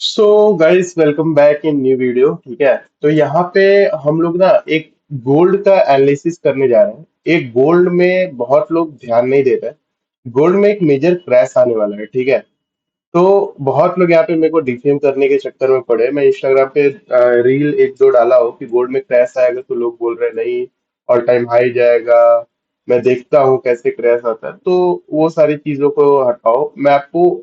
So guys welcome back in new video. ठीक है, तो यहाँ पे हम लोग ना एक गोल्ड का एनालिसिस करने जा रहे हैं। एक गोल्ड में बहुत लोग ध्यान नहीं दे रहे हैं। गोल्ड में एक मेजर क्रैश आने वाला है। ठीक है, तो बहुत लोग यहाँ पे मेरे को डिफेम करने के चक्कर में पड़े। मैं इंस्टाग्राम पे रील एक दो डाला हो कि गोल्ड में क्रैश आएगा, तो लोग बोल रहे हैं नहीं, ऑल टाइम हाई जाएगा। मैं देखता हूँ कैसे क्रैश आता है, तो वो सारी चीजों को हटाओ। मैं आपको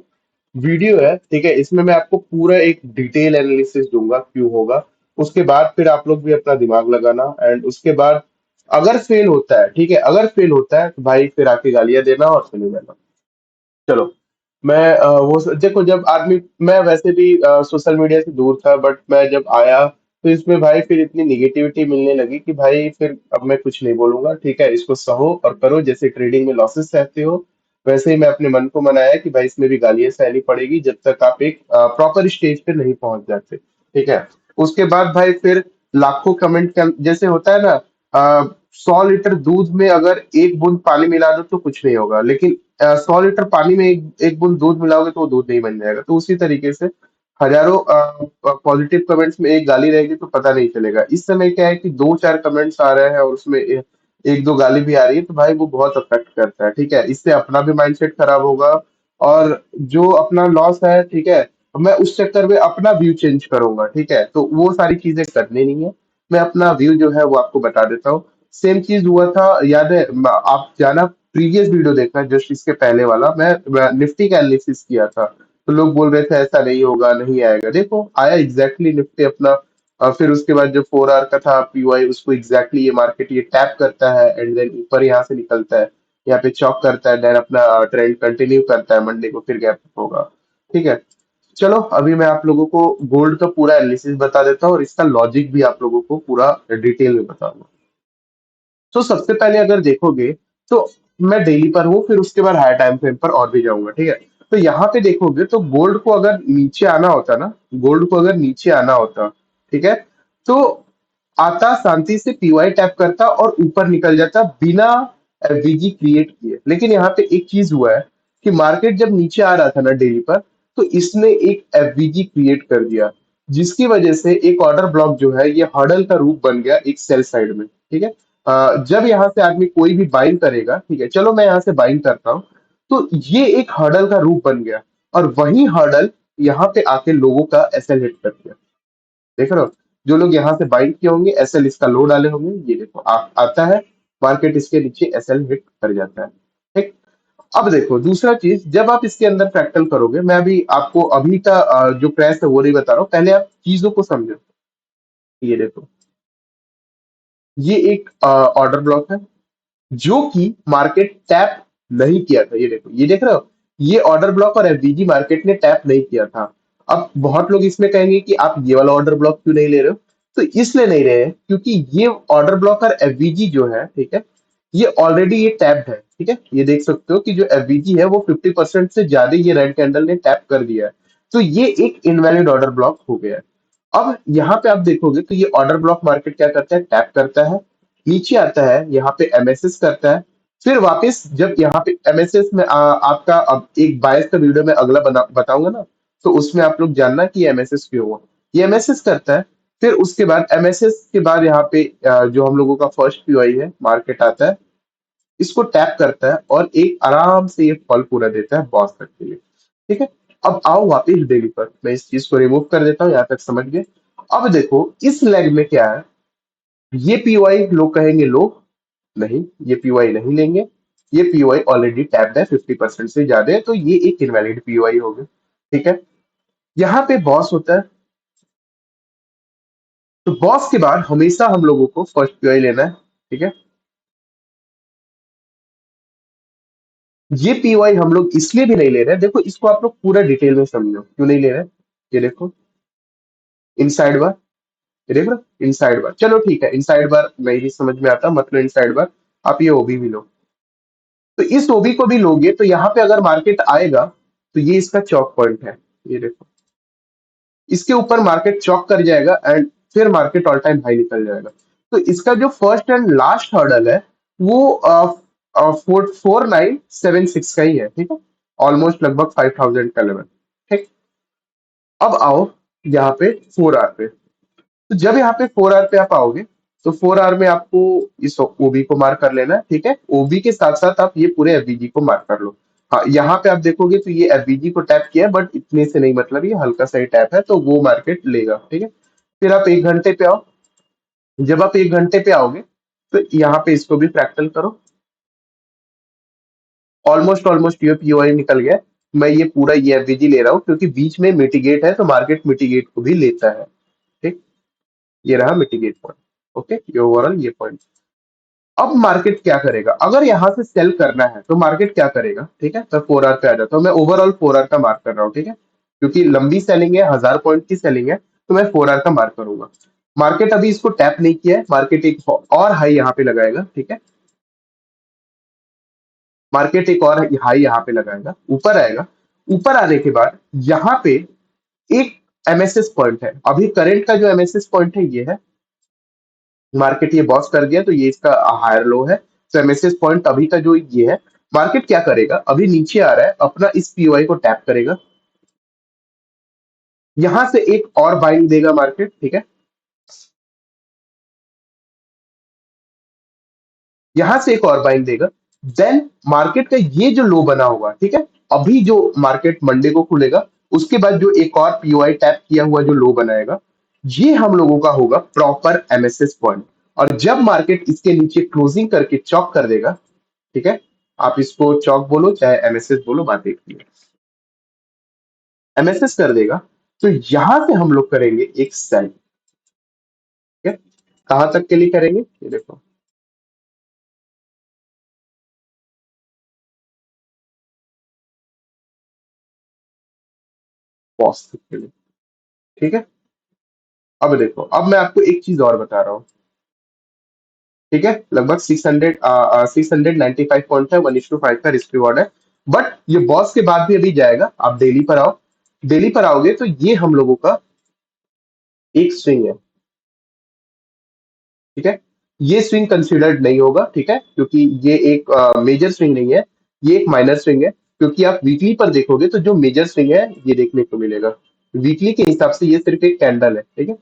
वीडियो है, ठीक है, इसमें मैं आपको पूरा एक डिटेल एनालिसिस दूंगा क्यों होगा। उसके बाद फिर आप लोग भी अपना दिमाग लगाना, एंड उसके बाद अगर फेल होता है, ठीक है, अगर फेल होता है तो भाई फिर आके गालियां देना और चले जाना। चलो, मैं देखो, जब आदमी, मैं वैसे भी सोशल मीडिया से दूर था, बट मैं जब आया तो इसमें भाई फिर इतनी निगेटिविटी मिलने लगी कि भाई फिर अब मैं कुछ नहीं बोलूंगा। ठीक है, इसको सहो और करो। जैसे ट्रेडिंग में लॉसेस सहते हो, वैसे ही मैं अपने मन को मनाया कि भाई इसमें भी गालियां सहनी पड़ेगी जब तक आप एक प्रॉपर स्टेज पे नहीं पहुंच जाते। ठीक है, उसके बाद भाई फिर लाखों कमेंट जैसे होता है ना, 100 लीटर दूध में अगर एक बूंद पानी मिला दो तो कुछ नहीं होगा, लेकिन 100 लीटर पानी में एक बूंद दूध मिलाओगे तो वो दूध नहीं बन जाएगा। तो उसी तरीके से हजारों पॉजिटिव कमेंट्स में एक गाली रहेगी तो पता नहीं चलेगा। इस समय क्या है कि दो चार कमेंट्स आ रहे हैं और उसमें एक दो गाली भी आ रही है, तो भाई वो बहुत अफेक्ट करता है। ठीक है, इससे अपना भी माइंडसेट खराब होगा, और जो अपना लॉस है, ठीक है, मैं उस चक्कर में अपना व्यू चेंज करूंगा। ठीक है, तो वो सारी चीजें करनी नहीं है। मैं अपना व्यू जो है वो आपको बता देता हूँ। सेम चीज हुआ था, याद है? आप जाना, प्रीवियस वीडियो देखना, जस्ट इसके पहले वाला, मैं निफ्टी का एनालिसिस किया था। तो लोग बोल रहे थे ऐसा नहीं होगा, नहीं आएगा। देखो आया एग्जैक्टली निफ्टी अपना। फिर उसके बाद जो 4 आवर का था पीवाई, उसको एग्जैक्टली ये मार्केट ये टैप करता है एंड देन ऊपर यहाँ से निकलता है, यहाँ पे चॉक करता है, देन अपना ट्रेंड कंटिन्यू करता है, मंडे को फिर गैप होगा। ठीक है, चलो अभी मैं आप लोगों को गोल्ड का पूरा एनालिसिस बता देता हूँ और इसका लॉजिक भी आप लोगों को पूरा डिटेल में बताऊंगा। तो सबसे पहले अगर देखोगे, तो मैं डेली पर हूँ, फिर उसके बाद हायर टाइम फ्रेम पर और भी जाऊंगा। ठीक है, तो यहाँ पे देखोगे तो गोल्ड को अगर नीचे आना होता ना, गोल्ड को अगर नीचे आना होता, ठीक है, तो आता शांति से पीवाई टैप करता और ऊपर निकल जाता बिना एफवीजी क्रिएट किए। लेकिन यहाँ पे एक चीज हुआ है कि मार्केट जब नीचे आ रहा था ना डेली पर, तो इसने एक एफवीजी क्रिएट कर दिया, जिसकी वजह से एक ऑर्डर ब्लॉक जो है ये हर्डल का रूप बन गया एक सेल साइड में। ठीक है, जब यहाँ से आदमी कोई भी बाइंग करेगा, ठीक है, चलो मैं यहाँ से बाइंग करता हूँ, तो ये एक हर्डल का रूप बन गया, और वही हर्डल यहाँ पे आके लोगों का एसएल हिट कर दिया। देख रहे हो, जो लोग यहाँ से बाइंग किए होंगे, एसएल इसका लो डाले होंगे, ये देखो आता है, मार्केट इसके नीचे एसएल हिट कर जाता है। ठीक, अब देखो दूसरा चीज, जब आप इसके अंदर फ्रैक्टल करोगे, मैं अभी आपको अभी का जो क्रैश है वो नहीं बता रहा हूँ, पहले आप चीजों को समझो। ये देखो, ये एक ऑर्डर ब्लॉक है जो कि मार्केट टैप नहीं किया था। ये देखो, ये देख रहे हो, ये ऑर्डर ब्लॉक और एफवीजी मार्केट ने टैप नहीं किया था। अब बहुत लोग इसमें कहेंगे कि आप ये वाला ऑर्डर ब्लॉक क्यों नहीं ले रहे हो। तो इसलिए नहीं रहे हैं क्योंकि ये ऑर्डर ब्लॉक और एफवीजी जो है, ठीक है, ये ऑलरेडी ये टैप्ड है। ठीक है, ये देख सकते हो कि जो एफवीजी है वो 50% से ज्यादा ये रेड कैंडल ने टैप कर दिया है। तो ये एक इनवैलिड ऑर्डर ब्लॉक हो गया है। अब यहाँ पे आप देखोगे तो ये ऑर्डर ब्लॉक मार्केट क्या करता है, टैप करता है, नीचे आता है, यहाँ पे एमएसएस करता है, फिर वापस जब यहाँ पे एमएसएस में आपका अब एक बायस का वीडियो में अगला बताऊंगा ना, तो उसमें आप लोग जानना कि एमएसएस क्यों हुआ। ये एमएसएस करता है, फिर उसके बाद एमएसएस के बाद यहाँ पे जो हम लोगों का फर्स्ट पीओआई है, मार्केट आता है, इसको टैप करता है और एक आराम से ये फल पूरा देता है बॉस तक के लिए। ठीक है, अब आओ वापिस डेली पर, मैं इस चीज को रिमूव कर देता हूँ, यहाँ तक समझ गए। अब देखो इस लेग में क्या है, ये पीओआई लोग कहेंगे लो, नहीं, ये पीओआई नहीं लेंगे, ये पीओआई ऑलरेडी टैप्ड है 50% से ज्यादा है, तो ये एक इनवैलिड पीओआई हो गया। ठीक है, यहाँ पे बॉस होता है, तो बॉस के बाद हमेशा हम लोगों को फर्स्ट पीओआई लेना है। ठीक है, ये पीओआई हम लोग इसलिए भी नहीं ले रहे हैं, देखो इसको आप लोग पूरा डिटेल में समझो क्यों नहीं ले रहे हैं। ये देखो, इनसाइड बार, ये देख लो, इनसाइड बार, चलो ठीक है, इनसाइड बार नहीं भी समझ में आता, मतलब इनसाइड बार, आप ये ओबी भी लो। तो इस ओबी को भी लोगे तो यहाँ पे अगर मार्केट आएगा, तो ये इसका चौक पॉइंट है। ये देखो, इसके ऊपर मार्केट चौक कर जाएगा एंड फिर मार्केट ऑल टाइम हाई निकल जाएगा। तो इसका जो फर्स्ट एंड लास्ट हर्डल है वो 4976 का ही है। ठीक है, ऑलमोस्ट लगभग 5000 का लेवल। ठीक, अब आओ यहाँ पे 4 आर पे। तो जब यहाँ पे 4 आर पे आप आओगे, तो 4 आर में आपको इस ओबी को मार्क कर लेना है, ठीक है। ओबी के साथ साथ आप ये पूरे एफबीजी को मार्क कर लो। हाँ, यहाँ पे आप देखोगे तो ये एफबीजी को टैप किया है, बट इतने से नहीं, मतलब ये हल्का सा ही टैप है, तो वो मार्केट लेगा, ठीक है। फिर आप 1 घंटे पे आओ। जब आप 1 घंटे पे आओगे, तो यहाँ पे इसको भी फ्रैक्टल करो। ऑलमोस्ट ऑलमोस्ट ये पीओआई निकल गया। मैं ये पूरा ये एफबीजी ले रहा हूँ क्योंकि बीच में मिटिगेट है, तो मार्केट मिटिगेट को भी लेता है, ठीक। ये रहा मिटिगेट पॉइंट। ओके, ये ओवरऑल ये पॉइंट। अब मार्केट क्या करेगा, अगर यहां से सेल करना है तो मार्केट क्या करेगा, ठीक है। तो 4 आर पे आ जाता हूं मैं, ओवरऑल 4 आर का मार्क कर रहा हूँ, ठीक है। क्योंकि लंबी सेलिंग है, 1000 पॉइंट की सेलिंग है, तो मैं 4 आर का मार्क करूंगा। मार्केट अभी इसको टैप नहीं किया है, मार्केट एक और हाई यहाँ पे लगाएगा, ठीक है। मार्केट एक और हाई यहाँ पे लगाएगा, ऊपर आएगा। ऊपर आने के बाद यहाँ पे एक एमएसएस पॉइंट है, अभी करंट का जो एमएसएस पॉइंट है ये है। मार्केट ये बॉस कर दिया, तो ये इसका हायर लो है। तो एमएसएस पॉइंट अभी का जो ये है, मार्केट क्या करेगा, अभी नीचे आ रहा है, अपना इस पीओआई को टैप करेगा। यहां से एक और बाइंग देगा मार्केट, ठीक है। यहां से एक और बाइंग देगा। देन मार्केट का ये जो लो बना होगा, ठीक है। अभी जो मार्केट मंडे को खुलेगा, उसके बाद जो एक और पीओआई टैप किया हुआ जो लो बनाएगा, ये हम लोगों का होगा प्रॉपर एमएसएस पॉइंट। और जब मार्केट इसके नीचे क्लोजिंग करके चॉक कर देगा, ठीक है। आप इसको चौक बोलो चाहे एमएसएस बोलो, बात एक ही है। एमएसएस कर देगा, तो यहां से हम लोग करेंगे एक सेल, ठीक है। कहां तक के लिए करेंगे, ये देखो। पॉज तक के लिए, ठीक है। अब देखो, अब मैं आपको एक चीज और बता रहा हूँ, ठीक है। लगभग 695 पॉइंट है, 1:5 का रिस्क रिवॉर्ड है। बट ये बॉस के बाद भी अभी जाएगा, आप डेली पर आओ। डेली पर आओगे तो ये हम लोगों का एक स्विंग है, ठीक है। ये स्विंग कंसिडर्ड नहीं होगा, ठीक है, क्योंकि ये एक मेजर स्विंग नहीं है, ये एक माइनर स्विंग है। क्योंकि आप वीकली पर देखोगे तो जो मेजर स्विंग है ये देखने को मिलेगा। वीकली के हिसाब से ये सिर्फ एक कैंडल है, ठीक है।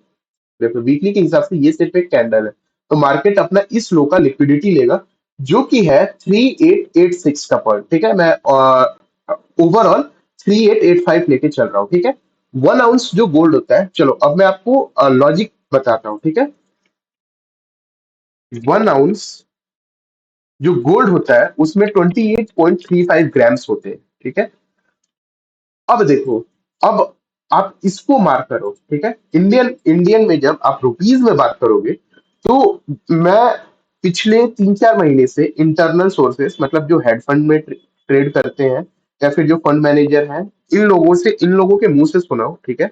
देखो, वीकली के हिसाब से ये सिर्फ एक कैंडल है। तो मार्केट अपना इस लो का लिक्विडिटी लेगा, जो कि है 3886 का पॉइंट, ठीक है। मैं ओवरऑल 3885 लेके चल रहा हूँ, ठीक है। 1 आउंस जो गोल्ड होता है, चलो अब मैं आपको लॉजिक बताता हूँ, ठीक है। 1 आउंस जो गोल्ड होता है उसमें 28.35 ग्राम्स होते हैं, ठीक है। अब देखो, अब आप इसको मार्क करो, ठीक है। इंडियन इंडियन में जब आप रुपीज में बात करोगे, तो मैं पिछले 3-4 महीने से इंटरनल सोर्सेस, मतलब जो हेड फंड में ट्रेड करते हैं या फिर जो फंड मैनेजर हैं, इन लोगों के मुंह से सुना हूं, ठीक है।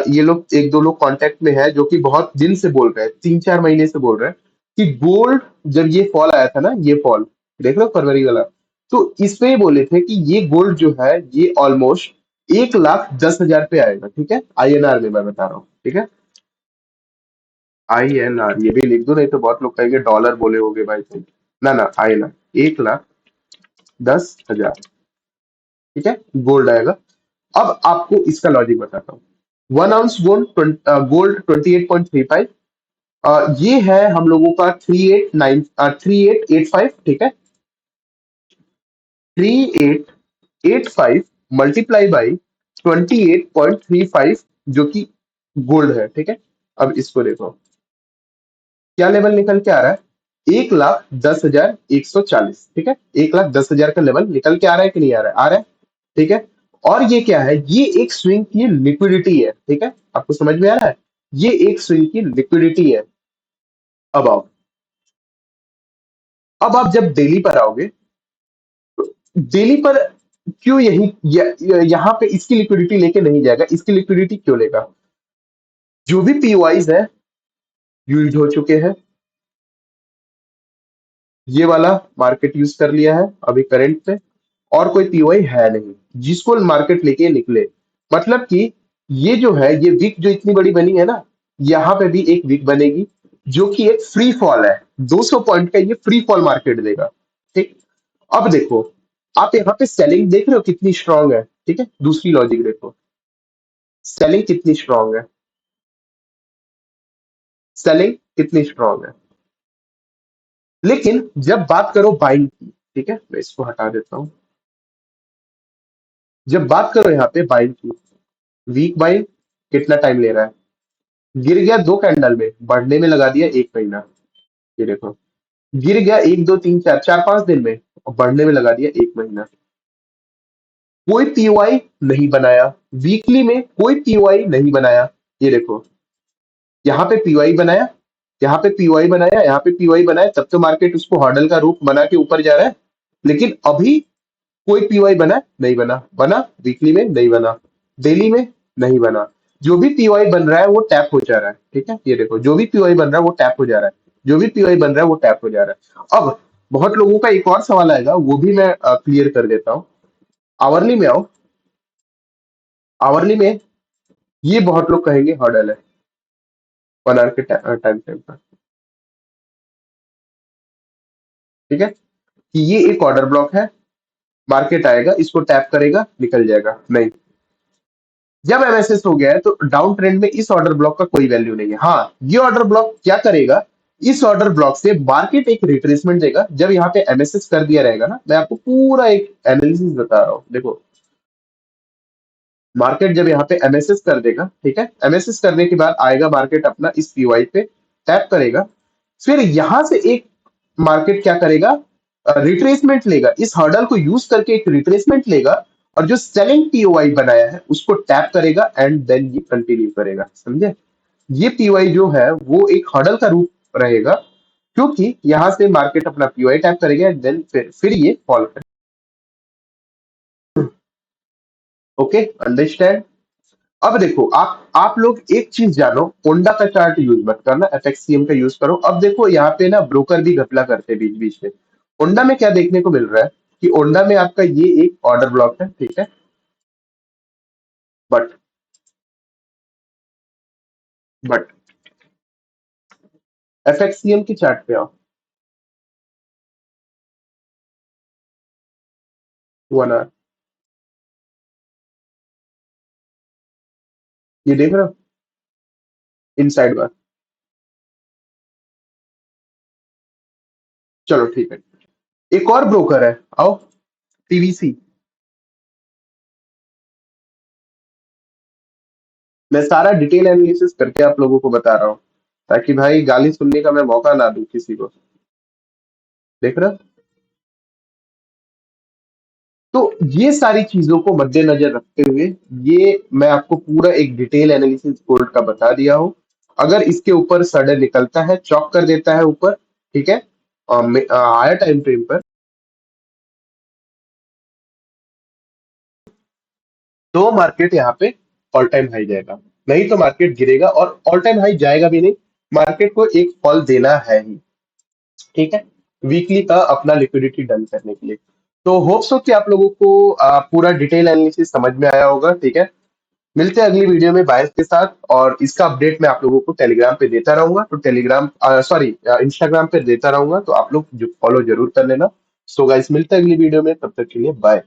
ये लोग एक दो लोग कांटेक्ट में है जो कि बहुत दिन से बोल रहे हैं, 3-4 महीने से बोल रहे हैं कि गोल्ड, जब ये फॉल आया था ना, ये फॉल देख लो फरवरी वाला, तो इसमें ये बोले थे कि ये गोल्ड जो है ये ऑलमोस्ट 1,10,000 पे आएगा, ठीक है। आईएनआर में मैं बता रहा हूँ, ठीक है। आईएनआर ये भी लिख दो, नहीं तो बहुत लोग कहेंगे डॉलर बोले होगे भाई तुम। ना ना, आईएनआर 1,10,000, ठीक है, गोल्ड आएगा। अब आपको इसका लॉजिक बताता हूँ। 1 आउंस गोल्ड 28.35, ये है हम लोगों का 3885, ठीक है। 3885 मल्टीप्लाई बाई 28.35, जो कि गोल्ड है, ठीक है। अब इसको देखो, क्या लेवल निकल के आ रहा है, 1,10,140, ठीक है। 1,10,000 का लेवल निकल के आ रहा है कि नहीं आ रहा है, आ रहा है, ठीक है। और ये क्या है, ये एक स्विंग की लिक्विडिटी है, ठीक है। आपको समझ में आ रहा है, ये एक स्विंग की लिक्विडिटी है। अब आओ, अब आप जब डेली पर आओगे, डेली पर क्यों यहाँ पे इसकी लिक्विडिटी लेके नहीं जाएगा, इसकी लिक्विडिटी क्यों लेगा। जो भी पीओआईज है यूज हो चुके हैं, ये वाला मार्केट यूज कर लिया है अभी करंट पे, और कोई पीओआई है नहीं जिसको मार्केट लेके निकले। मतलब कि ये जो है, ये विक जो इतनी बड़ी बनी है ना, यहाँ पे भी एक विक बनेगी, जो कि एक फ्री फॉल है। 200 पॉइंट का ये फ्री फॉल मार्केट देगा, ठीक। अब देखो, आप यहाँ पे सेलिंग देख रहे हो कितनी स्ट्रांग है, ठीक है। दूसरी लॉजिक देखो, सेलिंग कितनी स्ट्रांग है, सेलिंग कितनी स्ट्रांग है। लेकिन जब बात करो बाइंग की, ठीक है, मैं इसको हटा देता हूं। जब बात करो यहाँ पे बाइंग की, वीक बाइंग कितना टाइम ले रहा है, गिर गया 2 कैंडल में, बढ़ने में लगा दिया 1 महीना। ये देखो, गिर गया 1 2 3 4 4 5 दिन में, और बढ़ने में लगा दिया 1 महीना। कोई पीओआई नहीं बनाया, वीकली में कोई पीओआई नहीं बनाया। ये देखो, यहाँ पे पीओआई बनाया, यहाँ पे पीओआई बनाया, यहाँ पे पीओआई बनाया, तब तो मार्केट उसको हॉर्डल का रूप बना के ऊपर जा रहा है। लेकिन अभी कोई पीओआई बना नहीं, बना बना वीकली में नहीं बना, डेली में नहीं बना। जो भी पीओआई बन रहा है वो टैप हो जा रहा है, ठीक है। ये देखो, जो भी पीओआई बन रहा है वो टैप हो जा रहा है, जो भी पीओआई बन रहा है वो टैप हो जा रहा है। अब बहुत लोगों का एक और सवाल आएगा, वो भी मैं क्लियर कर देता हूँ। आवरली में आओ, आवरली में ये बहुत लोग कहेंगे हर्डल है 1 आवर के टाइम फ्रेम पर, ठीक है, कि ये एक ऑर्डर ब्लॉक है, मार्केट आएगा, इसको टैप करेगा, निकल जाएगा। नहीं, जब एमएसएस हो गया है तो डाउन ट्रेंड में इस ऑर्डर ब्लॉक का कोई वैल्यू नहीं है। हाँ, ये ऑर्डर ब्लॉक क्या करेगा, इस ऑर्डर ब्लॉक से मार्केट एक रिट्रेसमेंट देगा। जब यहाँ पे एमएसएस कर दिया रहेगा ना, मैं आपको पूरा एक एनालिसिस बता रहा हूँ। देखो, मार्केट जब यहाँ पे एमएसएस कर देगा, ठीक है, एमएसएस करने के बाद आएगा मार्केट अपना इस पीवाई पे टैप करेगा, फिर यहां से एक मार्केट क्या करेगा, रिट्रेसमेंट लेगा, इस हर्डल को यूज करके एक रिट्रेसमेंट लेगा, और जो सेलिंग पीओवाई बनाया है उसको टैप करेगा, एंड देन ये कंटिन्यू करेगा। समझे, ये पीओवाई जो है वो एक हर्डल का रूप रहेगा, क्योंकि यहां से मार्केट अपना पीओवाई टैप करेगा, एंड देन फिर ये फॉल करेगा। Okay, understand. अब देखो, आप लोग एक चीज जानो, ओंडा का चार्ट यूज मत करना, एफएक्ससीएम का यूज करो। अब देखो, यहाँ पे ना ब्रोकर भी घपला करते हैं बीच बीच में। ओंडा में क्या देखने को मिल रहा है, कि ओंडा में आपका ये एक ऑर्डर ब्लॉक है, ठीक है, बट बट एफएक्ससीएम की चार्ट पे आओ, 1 आवर, ये देख रहे हो, इनसाइड बार। चलो ठीक है, एक और ब्रोकर है, आओ, पीवीसी। मैं सारा डिटेल एनालिसिस करके आप लोगों को बता रहा हूँ, ताकि भाई गाली सुनने का मैं मौका ना दूं किसी को। देख रहे हो, तो ये सारी चीजों को मद्देनजर रखते हुए, ये मैं आपको पूरा एक डिटेल एनालिसिस गोल्ड का बता दिया हूं। अगर इसके ऊपर सडन निकलता है, चौक कर देता है ऊपर, ठीक है, हायर टाइम फ्रेम पर, तो मार्केट यहाँ पे ऑल टाइम हाई जाएगा, नहीं तो मार्केट गिरेगा, और ऑल टाइम हाई जाएगा भी नहीं, मार्केट को एक फॉल देना है ही, ठीक है, वीकली का अपना लिक्विडिटी डन करने के लिए। तो होप्स हो कि आप लोगों को पूरा डिटेल एनालिसिस समझ में आया होगा, ठीक है। मिलते हैं अगली वीडियो में बायस के साथ, और इसका अपडेट मैं आप लोगों को टेलीग्राम पे देता रहूंगा, तो टेलीग्राम सॉरी इंस्टाग्राम पे देता रहूंगा, तो आप लोग जो फॉलो जरूर कर लेना। सो गाइस, मिलते हैं अगली वीडियो में, तब तक के लिए बाय।